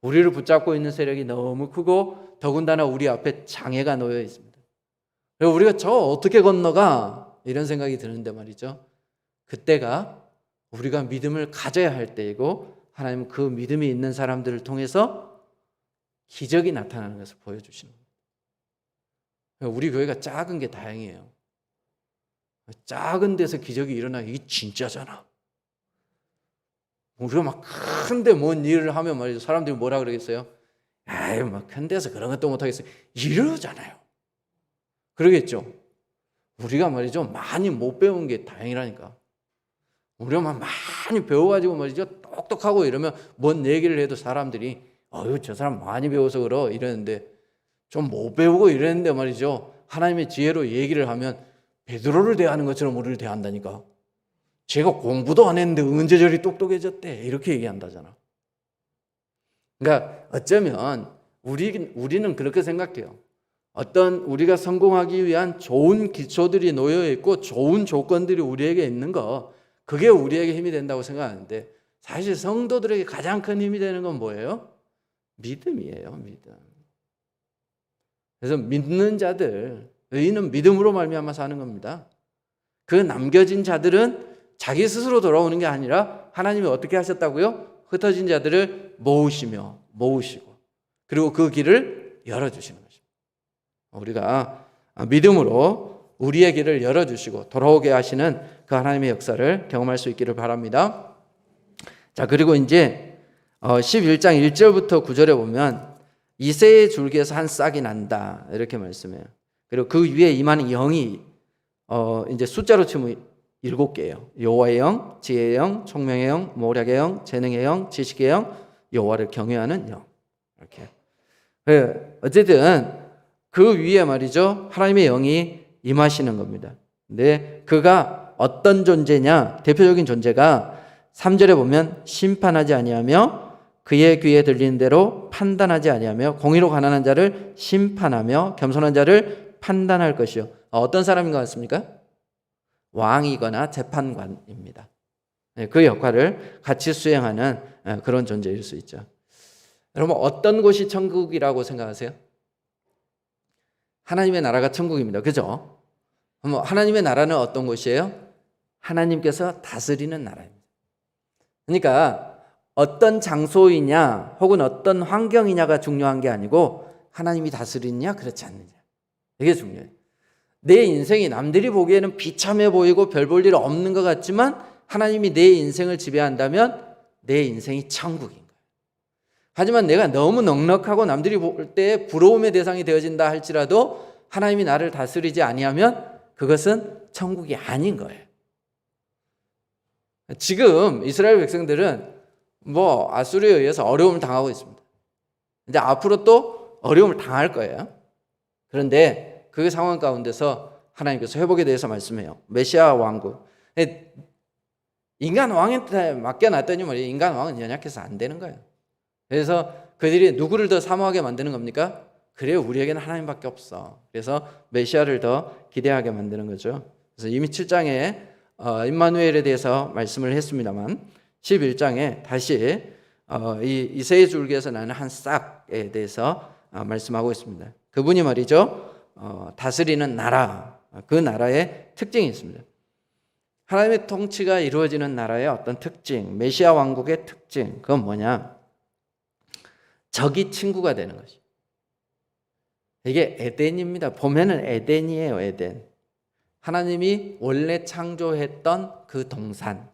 우리를 붙잡고 있는 세력이 너무 크고 더군다나 우리 앞에 장애가 놓여 있습니다. 그리고 우리가 저 어떻게 건너가? 이런 생각이 드는데 말이죠. 그때가 우리가 믿음을 가져야 할 때이고 하나님은 그 믿음이 있는 사람들을 통해서 기적이 나타나는 것을 보여주시는 거예요. 우리 교회가 작은 게 다행이에요. 작은 데서 기적이 일어나기 이게 진짜잖아. 우리가 막 큰데 뭔 일을 하면 말이죠. 사람들이 뭐라 그러겠어요? 아유, 막 큰 데서 그런 것도 못하겠어요. 이러잖아요. 그러겠죠. 우리가 말이죠. 많이 못 배운 게 다행이라니까. 우리가 막 많이 배워가지고 말이죠. 똑똑하고 이러면 뭔 얘기를 해도 사람들이 어휴, 저 사람 많이 배워서 그러 이러는데 좀 못 배우고 이랬는데 말이죠. 하나님의 지혜로 얘기를 하면 베드로를 대하는 것처럼 우리를 대한다니까. 제가 공부도 안 했는데 언제 저리 똑똑해졌대. 이렇게 얘기한다잖아. 그러니까 어쩌면 우리는 그렇게 생각해요. 어떤 우리가 성공하기 위한 좋은 기초들이 놓여 있고 좋은 조건들이 우리에게 있는 거, 그게 우리에게 힘이 된다고 생각하는데 사실 성도들에게 가장 큰 힘이 되는 건 뭐예요? 믿음이에요. 믿음. 그래서 믿는 자들, 의인은 믿음으로 말미암아 사는 겁니다. 그 남겨진 자들은 자기 스스로 돌아오는 게 아니라 하나님이 어떻게 하셨다고요? 흩어진 자들을 모으시고 그리고 그 길을 열어주시는 것입니다. 우리가 믿음으로 우리의 길을 열어주시고 돌아오게 하시는 그 하나님의 역사를 경험할 수 있기를 바랍니다. 자, 그리고 이제 11장 1절부터 9절에 보면 이새의 줄기에서 한 싹이 난다 이렇게 말씀해요. 그리고 그 위에 임하는 영이 이제 숫자로 치면 7개예요. 여호와의 영, 지혜의 영, 총명의 영, 모략의 영, 재능의 영, 지식의 영, 여호와를 경외하는 영. 이렇게. 어쨌든 그 위에 말이죠. 하나님의 영이 임하시는 겁니다. 근데 그가 어떤 존재냐? 대표적인 존재가 3절에 보면 심판하지 아니하며 그의 귀에 들리는 대로 판단하지 아니하며 공의로 가난한 자를 심판하며 겸손한 자를 판단할 것이요. 어떤 사람인 것 같습니까? 왕이거나 재판관입니다. 그 역할을 같이 수행하는 그런 존재일 수 있죠. 여러분, 어떤 곳이 천국이라고 생각하세요? 하나님의 나라가 천국입니다. 그죠? 하나님의 나라는 어떤 곳이에요? 하나님께서 다스리는 나라입니다. 그러니까 어떤 장소이냐 혹은 어떤 환경이냐가 중요한 게 아니고 하나님이 다스리느냐 그렇지 않느냐, 이게 중요해요. 내 인생이 남들이 보기에는 비참해 보이고 별 볼 일 없는 것 같지만 하나님이 내 인생을 지배한다면 내 인생이 천국인 거예요. 하지만 내가 너무 넉넉하고 남들이 볼 때 부러움의 대상이 되어진다 할지라도 하나님이 나를 다스리지 아니하면 그것은 천국이 아닌 거예요. 지금 이스라엘 백성들은 아수르에 의해서 어려움을 당하고 있습니다. 근데 앞으로 또 어려움을 당할 거예요. 그런데 그 상황 가운데서 하나님께서 회복에 대해서 말씀해요. 메시아 왕국. 인간 왕한테 맡겨놨더니 말이에요. 인간 왕은 연약해서 안 되는 거예요. 그래서 그들이 누구를 더 사모하게 만드는 겁니까? 그래, 우리에게는 하나님밖에 없어. 그래서 메시아를 더 기대하게 만드는 거죠. 그래서 이미 7장에 임마누엘에 대해서 말씀을 했습니다만 11장에 다시 이새의 줄기에서 나는 한 싹에 대해서 말씀하고 있습니다. 그분이 말이죠, 다스리는 나라, 그 나라의 특징이 있습니다. 하나님의 통치가 이루어지는 나라의 어떤 특징, 메시아 왕국의 특징, 그건 뭐냐? 적이 친구가 되는 것이. 이게 에덴입니다. 보면은 에덴이에요, 에덴. 하나님이 원래 창조했던 그 동산.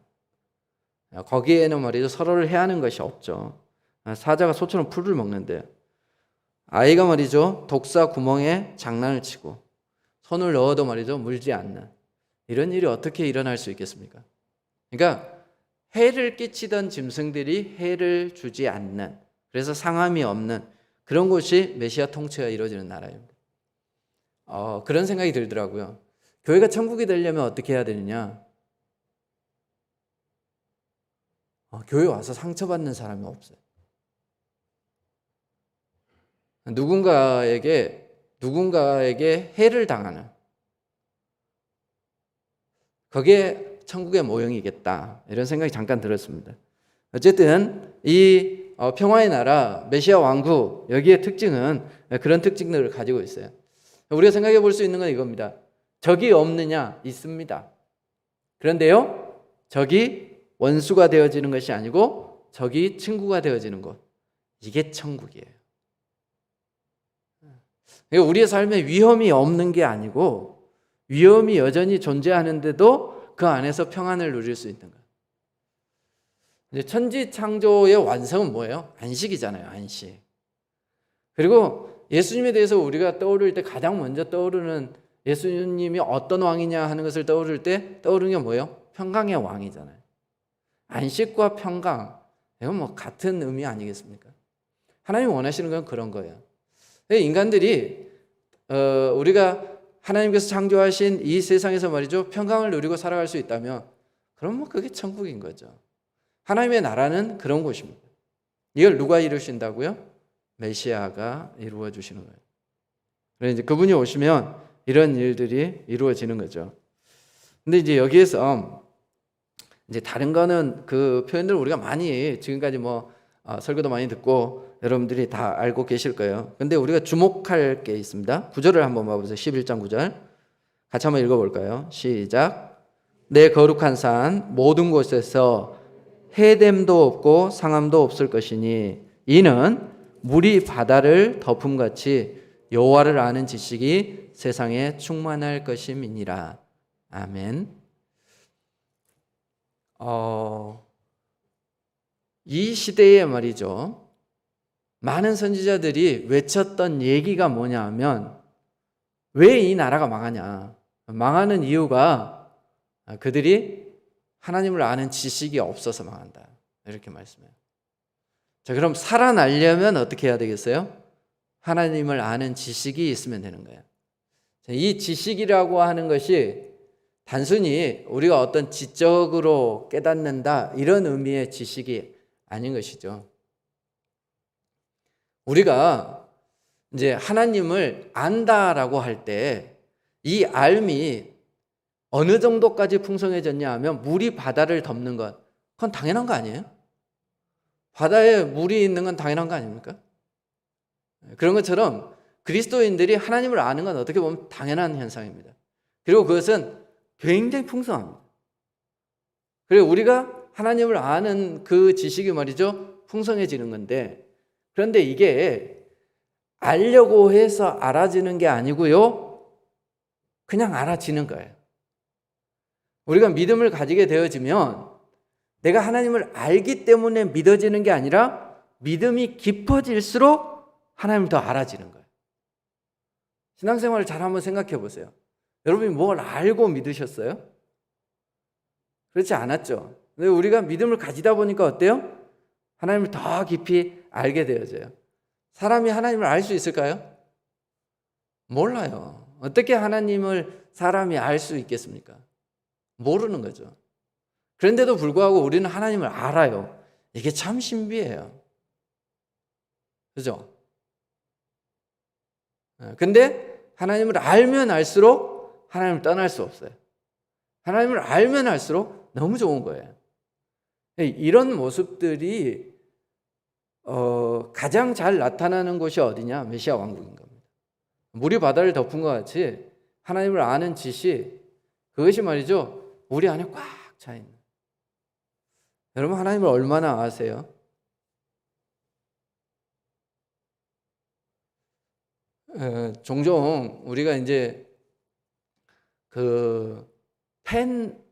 거기에는 말이죠, 서로를 해하는 것이 없죠. 사자가 소처럼 풀을 먹는데 아이가 말이죠, 독사 구멍에 장난을 치고 손을 넣어도 말이죠, 물지 않는 이런 일이 어떻게 일어날 수 있겠습니까? 그러니까 해를 끼치던 짐승들이 해를 주지 않는, 그래서 상함이 없는 그런 곳이 메시아 통치가 이루어지는 나라입니다. 그런 생각이 들더라고요. 교회가 천국이 되려면 어떻게 해야 되느냐? 교회 와서 상처받는 사람이 없어요. 누군가에게 해를 당하는, 그게 천국의 모형이겠다 이런 생각이 잠깐 들었습니다. 어쨌든 이 평화의 나라 메시아 왕국 여기에 특징은 그런 특징들을 가지고 있어요. 우리가 생각해 볼 수 있는 건 이겁니다. 적이 없느냐? 있습니다. 그런데요, 적이 원수가 되어지는 것이 아니고 적이 친구가 되어지는 것, 이게 천국이에요. 그러니까 우리의 삶에 위험이 없는 게 아니고 위험이 여전히 존재하는데도 그 안에서 평안을 누릴 수 있는 거예요. 이제 천지 창조의 완성은 뭐예요? 안식이잖아요. 안식. 그리고 예수님에 대해서 우리가 떠오를 때 가장 먼저 떠오르는 예수님이 어떤 왕이냐 하는 것을 떠오를 때 떠오르는 게 뭐예요? 평강의 왕이잖아요. 안식과 평강, 이건 뭐 같은 의미 아니겠습니까? 하나님이 원하시는 건 그런 거예요. 인간들이 우리가 하나님께서 창조하신 이 세상에서 말이죠, 평강을 누리고 살아갈 수 있다면 그럼 뭐 그게 천국인 거죠. 하나님의 나라는 그런 곳입니다. 이걸 누가 이루신다고요? 메시아가 이루어 주시는 거예요. 그래서 이제 그분이 오시면 이런 일들이 이루어지는 거죠. 근데 이제 여기에서 이제 다른 거는 그 표현들 우리가 많이 지금까지 설교도 많이 듣고 여러분들이 다 알고 계실 거예요. 근데 우리가 주목할 게 있습니다. 9절을 한번 봐보세요. 11장 9절. 같이 한번 읽어볼까요? 시작. 내 거룩한 산 모든 곳에서 해됨도 없고 상함도 없을 것이니 이는 물이 바다를 덮음같이 여호와를 아는 지식이 세상에 충만할 것임이니라. 아멘. 이 시대에 말이죠, 많은 선지자들이 외쳤던 얘기가 뭐냐 하면 왜 이 나라가 망하냐. 망하는 이유가 그들이 하나님을 아는 지식이 없어서 망한다. 이렇게 말씀해요. 자, 그럼 살아나려면 어떻게 해야 되겠어요? 하나님을 아는 지식이 있으면 되는 거예요. 이 지식이라고 하는 것이 단순히 우리가 어떤 지적으로 깨닫는다 이런 의미의 지식이 아닌 것이죠. 우리가 이제 하나님을 안다라고 할 때 이 알미 어느 정도까지 풍성해졌냐 하면 물이 바다를 덮는 것, 그건 당연한 거 아니에요? 바다에 물이 있는 건 당연한 거 아닙니까? 그런 것처럼 그리스도인들이 하나님을 아는 건 어떻게 보면 당연한 현상입니다. 그리고 그것은 굉장히 풍성합니다. 그리고 우리가 하나님을 아는 그 지식이 말이죠, 풍성해지는 건데, 그런데 이게 알려고 해서 알아지는 게 아니고요, 그냥 알아지는 거예요. 우리가 믿음을 가지게 되어지면 내가 하나님을 알기 때문에 믿어지는 게 아니라 믿음이 깊어질수록 하나님을 더 알아지는 거예요. 신앙생활을 잘 한번 생각해 보세요. 여러분이 뭘 알고 믿으셨어요? 그렇지 않았죠. 근데 우리가 믿음을 가지다 보니까 어때요? 하나님을 더 깊이 알게 되어져요. 사람이 하나님을 알 수 있을까요? 몰라요. 어떻게 하나님을 사람이 알 수 있겠습니까? 모르는 거죠. 그런데도 불구하고 우리는 하나님을 알아요. 이게 참 신비해요. 그죠? 근데 하나님을 알면 알수록 하나님을 떠날 수 없어요. 하나님을 알면 알수록 너무 좋은 거예요. 이런 모습들이 가장 잘 나타나는 곳이 어디냐? 메시아 왕국인 겁니다. 물이 바다를 덮은 것 같이 하나님을 아는 지식, 그것이 말이죠, 우리 안에 꽉 차 있는. 여러분 하나님을 얼마나 아세요? 종종 우리가 이제 그 팬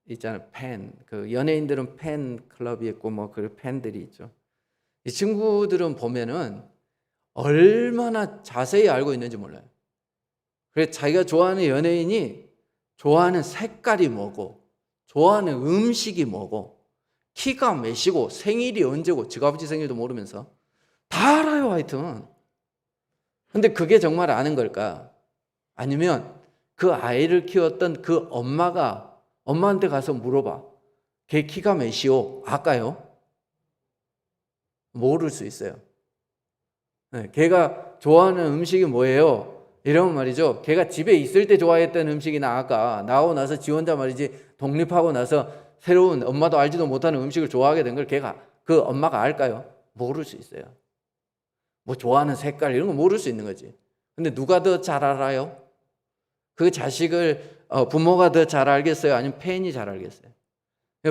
있잖아요. 팬. 그 연예인들은 팬 클럽이 있고 그 팬들이 있죠. 이 친구들은 보면은 얼마나 자세히 알고 있는지 몰라요. 그래서 자기가 좋아하는 연예인이 좋아하는 색깔이 뭐고, 좋아하는 음식이 뭐고, 키가 몇이고, 생일이 언제고, 지가 아버지 생일도 모르면서 다 알아요, 하여튼. 근데 그게 정말 아는 걸까? 아니면 그 아이를 키웠던 그 엄마한테 가서 물어봐. 걔 키가 몇이요? 아까요? 모를 수 있어요. 걔가 좋아하는 음식이 뭐예요? 이러면 말이죠, 걔가 집에 있을 때 좋아했던 음식이나 아까 나오고 나서 지 혼자 말이지 독립하고 나서 새로운 엄마도 알지도 못하는 음식을 좋아하게 된 걸 걔가 그 엄마가 알까요? 모를 수 있어요. 뭐 좋아하는 색깔 이런 거 모를 수 있는 거지. 근데 누가 더 잘 알아요? 그 자식을 부모가 더 잘 알겠어요? 아니면 팬이 잘 알겠어요?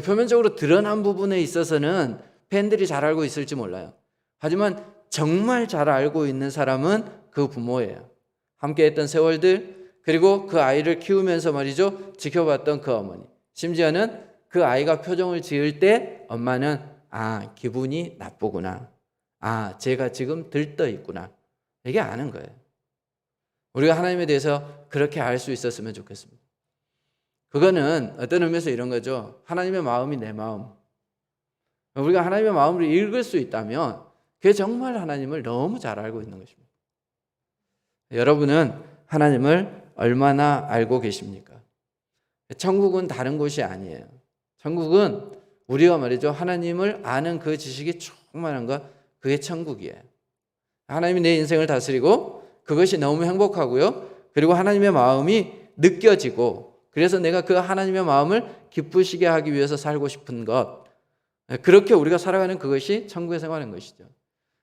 표면적으로 드러난 부분에 있어서는 팬들이 잘 알고 있을지 몰라요. 하지만 정말 잘 알고 있는 사람은 그 부모예요. 함께 했던 세월들, 그리고 그 아이를 키우면서 말이죠, 지켜봤던 그 어머니. 심지어는 그 아이가 표정을 지을 때 엄마는 기분이 나쁘구나. 제가 지금 들떠 있구나. 이게 아는 거예요. 우리가 하나님에 대해서 그렇게 알 수 있었으면 좋겠습니다. 그거는 어떤 의미에서 이런 거죠. 하나님의 마음이 내 마음. 우리가 하나님의 마음을 읽을 수 있다면 그게 정말 하나님을 너무 잘 알고 있는 것입니다. 여러분은 하나님을 얼마나 알고 계십니까? 천국은 다른 곳이 아니에요. 천국은 우리가 말이죠, 하나님을 아는 그 지식이 충만한 것, 그게 천국이에요. 하나님이 내 인생을 다스리고 그것이 너무 행복하고요. 그리고 하나님의 마음이 느껴지고, 그래서 내가 그 하나님의 마음을 기쁘시게 하기 위해서 살고 싶은 것, 그렇게 우리가 살아가는 그것이 천국에 생활하는 것이죠.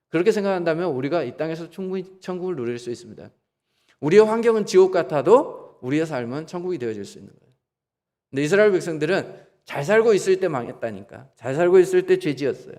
그렇게 생각한다면 우리가 이 땅에서 충분히 천국을 누릴 수 있습니다. 우리의 환경은 지옥 같아도 우리의 삶은 천국이 되어질 수 있는 거예요. 근데 이스라엘 백성들은 잘 살고 있을 때 망했다니까. 잘 살고 있을 때 죄 지었어요.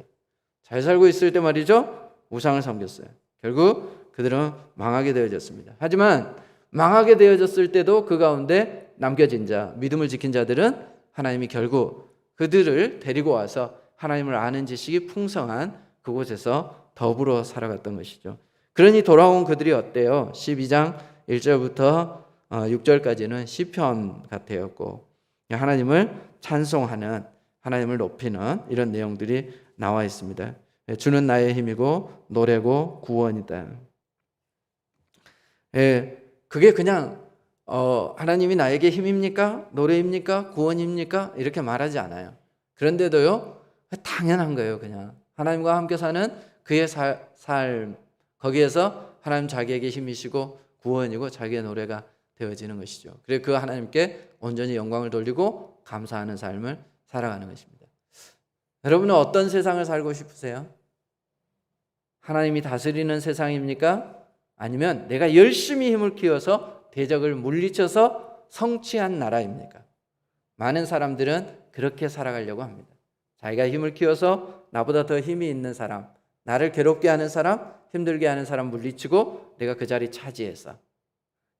잘 살고 있을 때 말이죠, 우상을 섬겼어요. 결국 그들은 망하게 되어졌습니다. 하지만 망하게 되어졌을 때도 그 가운데 남겨진 자, 믿음을 지킨 자들은 하나님이 결국 그들을 데리고 와서 하나님을 아는 지식이 풍성한 그곳에서 더불어 살아갔던 것이죠. 그러니 돌아온 그들이 어때요? 12장 1절부터 6절까지는 시편 같았고, 하나님을 찬송하는, 하나님을 높이는 이런 내용들이 나와 있습니다. 주는 나의 힘이고 노래고 구원이다. 그게 그냥 하나님이 나에게 힘입니까? 노래입니까? 구원입니까? 이렇게 말하지 않아요. 그런데도요, 당연한 거예요. 그냥 하나님과 함께 사는 그의 삶, 거기에서 하나님 자기에게 힘이시고 구원이고 자기의 노래가 되어지는 것이죠. 그래서 그 하나님께 온전히 영광을 돌리고 감사하는 삶을 살아가는 것입니다. 여러분은 어떤 세상을 살고 싶으세요? 하나님이 다스리는 세상입니까? 아니면 내가 열심히 힘을 키워서 대적을 물리쳐서 성취한 나라입니까? 많은 사람들은 그렇게 살아가려고 합니다. 자기가 힘을 키워서 나보다 더 힘이 있는 사람, 나를 괴롭게 하는 사람, 힘들게 하는 사람 물리치고 내가 그 자리 차지해서.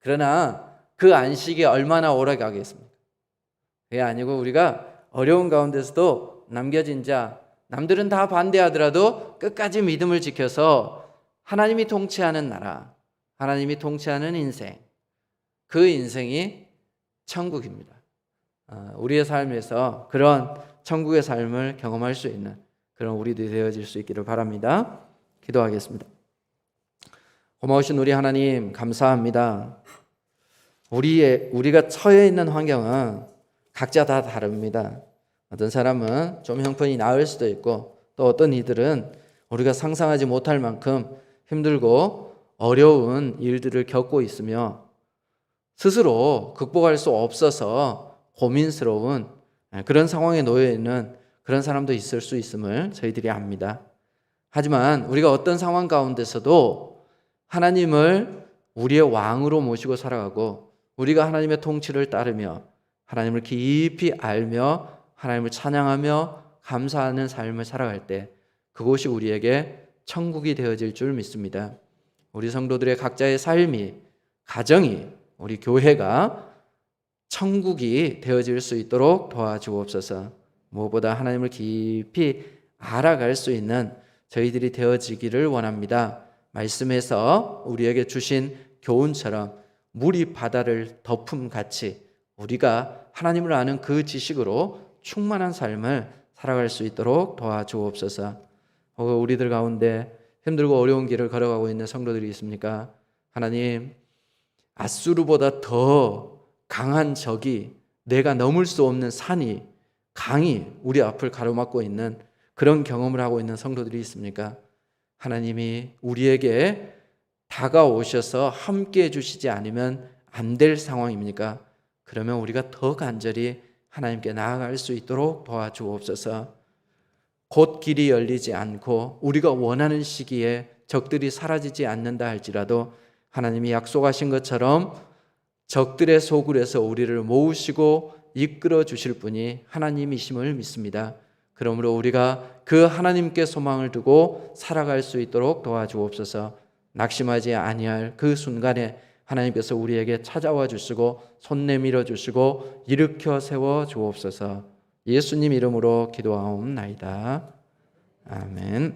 그러나 그 안식이 얼마나 오래 가겠습니까? 그게 아니고 우리가 어려운 가운데서도 남겨진 자, 남들은 다 반대하더라도 끝까지 믿음을 지켜서 하나님이 통치하는 나라, 하나님이 통치하는 인생, 그 인생이 천국입니다. 우리의 삶에서 그런 천국의 삶을 경험할 수 있는 그런 우리들이 되어질 수 있기를 바랍니다. 기도하겠습니다. 고마우신 우리 하나님, 감사합니다. 우리가 처해 있는 환경은 각자 다 다릅니다. 어떤 사람은 좀 형편이 나을 수도 있고, 또 어떤 이들은 우리가 상상하지 못할 만큼 힘들고 어려운 일들을 겪고 있으며 스스로 극복할 수 없어서 고민스러운 그런 상황에 놓여 있는 그런 사람도 있을 수 있음을 저희들이 압니다. 하지만 우리가 어떤 상황 가운데서도 하나님을 우리의 왕으로 모시고 살아가고, 우리가 하나님의 통치를 따르며 하나님을 깊이 알며 하나님을 찬양하며 감사하는 삶을 살아갈 때 그곳이 우리에게 천국이 되어질 줄 믿습니다. 우리 성도들의 각자의 삶이, 가정이, 우리 교회가 천국이 되어질 수 있도록 도와주옵소서. 무엇보다 하나님을 깊이 알아갈 수 있는 저희들이 되어지기를 원합니다. 말씀에서 우리에게 주신 교훈처럼 물이 바다를 덮음같이 우리가 하나님을 아는 그 지식으로 충만한 삶을 살아갈 수 있도록 도와주옵소서. 우리들 가운데 힘들고 어려운 길을 걸어가고 있는 성도들이 있습니까? 하나님, 앗수르보다 더 강한 적이, 내가 넘을 수 없는 산이, 강이 우리 앞을 가로막고 있는 그런 경험을 하고 있는 성도들이 있습니까? 하나님이 우리에게 다가오셔서 함께 해주시지 않으면 안 될 상황입니까? 그러면 우리가 더 간절히 하나님께 나아갈 수 있도록 도와주옵소서. 곧 길이 열리지 않고 우리가 원하는 시기에 적들이 사라지지 않는다 할지라도 하나님이 약속하신 것처럼 적들의 소굴에서 우리를 모으시고 이끌어 주실 분이 하나님이심을 믿습니다. 그러므로 우리가 그 하나님께 소망을 두고 살아갈 수 있도록 도와주옵소서. 낙심하지 아니할 그 순간에 하나님께서 우리에게 찾아와 주시고 손 내밀어 주시고 일으켜 세워 주옵소서. 예수님 이름으로 기도하옵나이다. 아멘.